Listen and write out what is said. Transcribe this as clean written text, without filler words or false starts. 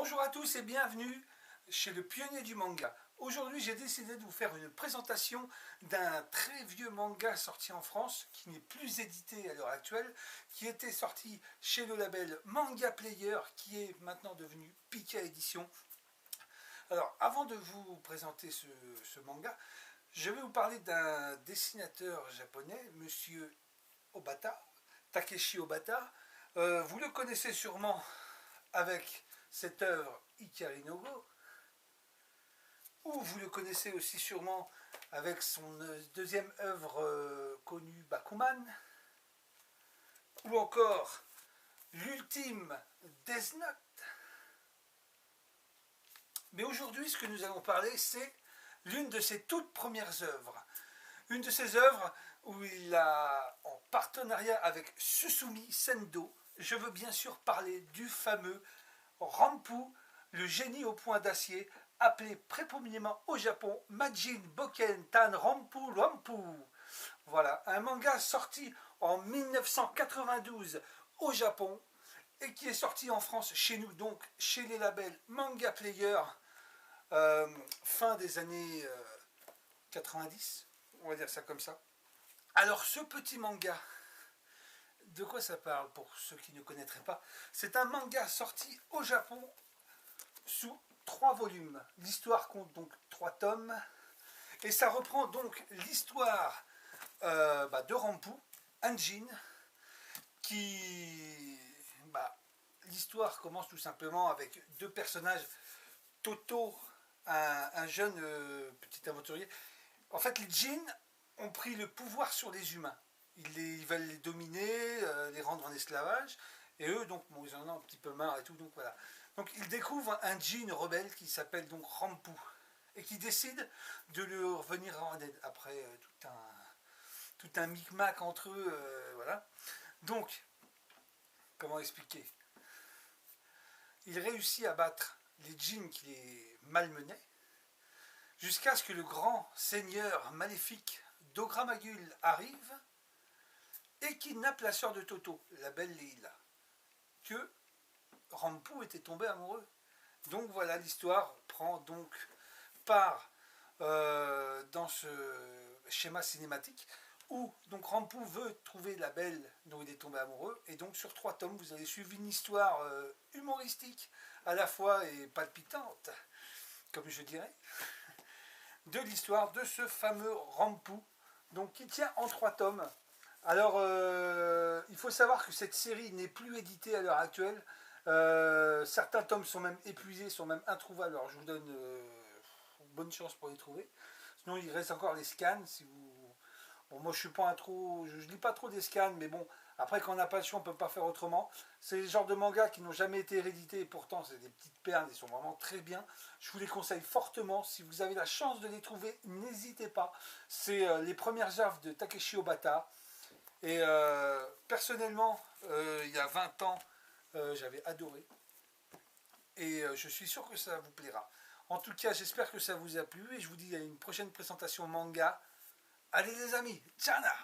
Bonjour à tous et bienvenue chez le pionnier du manga. Aujourd'hui j'ai décidé de vous faire une présentation d'un très vieux manga sorti en France, qui n'est plus édité à l'heure actuelle, qui était sorti chez le label Manga Player, qui est maintenant devenu Pika Édition. Alors avant de vous présenter ce manga, je vais vous parler d'un dessinateur japonais, monsieur Obata, Takeshi Obata. Vous le connaissez sûrement avec cette œuvre Ikari no Go, ou vous le connaissez aussi sûrement avec son deuxième œuvre connue, Bakuman, ou encore l'ultime Death Note. Mais aujourd'hui, ce que nous allons parler, c'est l'une de ses toutes premières œuvres. Une de ses œuvres où il a, en partenariat avec Susumi Sendo, je veux bien sûr parler du fameux Rampu, le génie au point d'acier, appelé précommunément au Japon Majin Boken Tan Rampu Rampu. Voilà, un manga sorti en 1992 au Japon et qui est sorti en France chez nous, donc chez les labels Manga Player, fin des années 90, on va dire ça comme ça. Alors ce petit manga, de quoi ça parle pour ceux qui ne connaîtraient pas? C'est un manga sorti au Japon sous 3 volumes. L'histoire compte donc 3 tomes et ça reprend donc l'histoire de Rampu, Anjin, qui... l'histoire commence tout simplement avec deux personnages. Toto, un jeune petit aventurier. En fait, les djinns ont pris le pouvoir sur les humains. Ils veulent les dominer, les rendre en esclavage. Et eux, donc, bon, ils en ont un petit peu marre et tout. Donc voilà. Donc ils découvrent un djinn rebelle qui s'appelle donc Rampu. Et qui décide de leur venir en aide. Après tout un micmac entre eux. Voilà. Donc, comment expliquer? Il réussit à battre les djinns qui les malmenaient, jusqu'à ce que le grand seigneur maléfique Dogramagul arrive et kidnappe la sœur de Toto, la belle Leila, que Rampu était tombé amoureux. Donc voilà, l'histoire prend donc part dans ce schéma cinématique où donc Rampu veut trouver la belle dont il est tombé amoureux, et donc sur 3 tomes vous allez suivre une histoire humoristique à la fois et palpitante, comme je dirais, de l'histoire de ce fameux Rampu, donc qui tient en 3 tomes. Alors il faut savoir que cette série n'est plus éditée à l'heure actuelle. Certains tomes sont même épuisés, sont même introuvables. Alors je vous donne bonne chance pour les trouver. Sinon il reste encore les scans. Si vous... Bon, moi je suis pas je lis pas trop des scans, mais bon, après quand on n'a pas le choix, on peut pas faire autrement. C'est le genre de mangas qui n'ont jamais été réédités, et pourtant c'est des petites perles, ils sont vraiment très bien. Je vous les conseille fortement. Si vous avez la chance de les trouver, n'hésitez pas. C'est les premières œuvres de Takeshi Obata. Et personnellement, il y a 20 ans, j'avais adoré. Et je suis sûr que ça vous plaira. En tout cas, j'espère que ça vous a plu. Et je vous dis à une prochaine présentation manga. Allez les amis, tchana!